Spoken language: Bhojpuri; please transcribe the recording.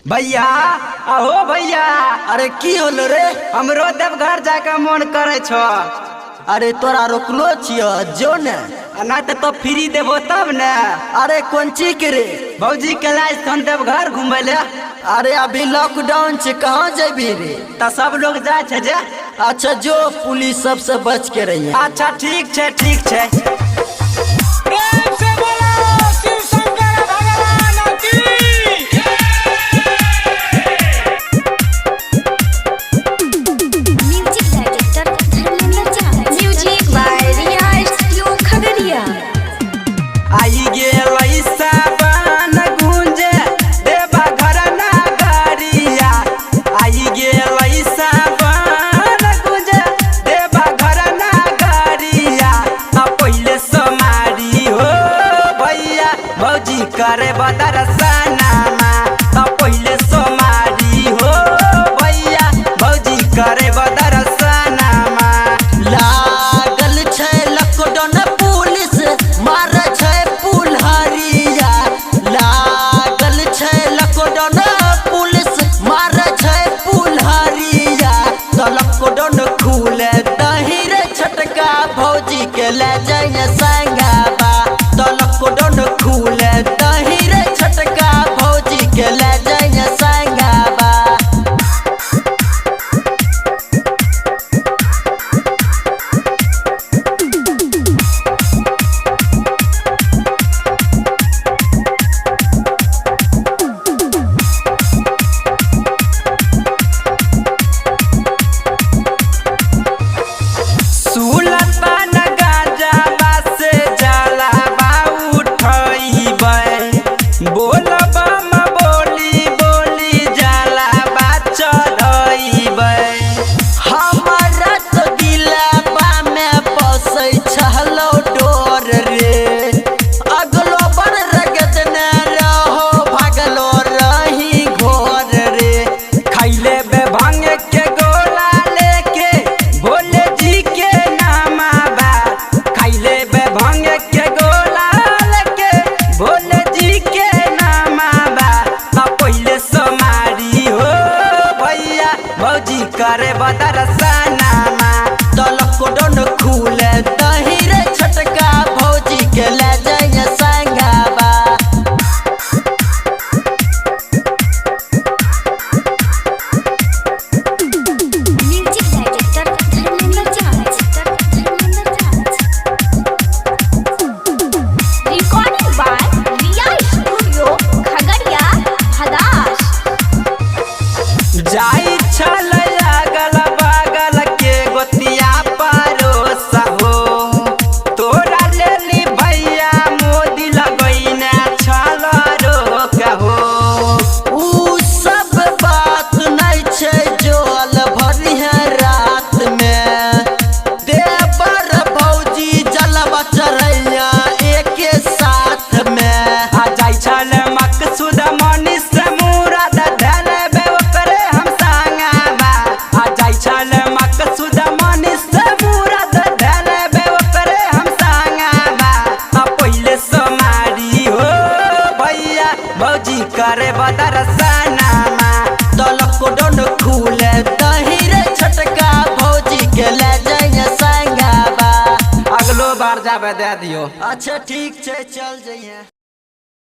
भैया आहो भैया। अरे की होलो रे? हमरो देवघर जाके मन करे छो। अरे तोरा रोकलो छियो जो ने। ना तो फ्री देबो तब ने। अरे कौन चीज के रे? भौजी के लाइस हम देवघर घूमे ले। अरे अभी लॉकडाउन से कहाँ जेबी रे? तो सब लोग जाए छे जे। अच्छा जो पुलिस सबसे बच के रही है। अच्छा ठीक छे ठीक छे। आई गेलै सावन गूंजे देवा घर नगरिया। आई गेलै सावन गूंजे देवा घर नगरिया। पहिले सोमारी हो भैया भौजी करे बदरसनामा। पहिले सोमारी हो भैया भौजी करे बदरसनामा। लागल छै लॉकडाउन पुलिस मारे छै पुलहरिया। लागल छै लॉकडाउन पुलिस मारे छै पुलहरिया। तो लॉकडाउन खुले दही रे छटका भौजी के ले जाइए संगाबा। तो लॉकडाउन खुले दही रे छटका भौजी के ले जाइए संगाबा। सुलतान गांजा से जाला उठैबै। बोलबा में बोली बोली जाला चढ़ैबै। हमारा तो दिलबा में बसै छहलो डोर रे। अगलो बड़ रगत न रहो भागलो रही घोर रे। खैले बे भांग के गोला लेके भोले जी के नामाबा। खैले बे भांग के गोला लेके भोले जी के नामाबा। पहिले सोमारी हो भैया भौजी करे बदरसनामा। तो लॉकडाउन खुले दही रे छटका भौजी के ले जाइए संगाबा। जाई छल अगल बगल के गोतिया परोसा हो। तोरा लेली भैया मोदी लगैने छल रोक हो। ऊ सब बात नहीं छै जोल भरी है रात में। देवर भौजी जलवा चढ़ैया एके साथ में। आ जाई छल मकसूद मनीष मुराद धले बे ओकरे हम संगाबा। आ जाई छल मकसूद मनीष मुराद धले बे ओकरे हम संगाबा। पहिले सोमारी हो भैया भौजी करे बदरसनामा। तो लॉकडाउन खुले दही रे छटका भौजी के ले जाइए संगाबा। अगलो बार जाबे दे दियो। अच्छा ठीक छै चल जाइए।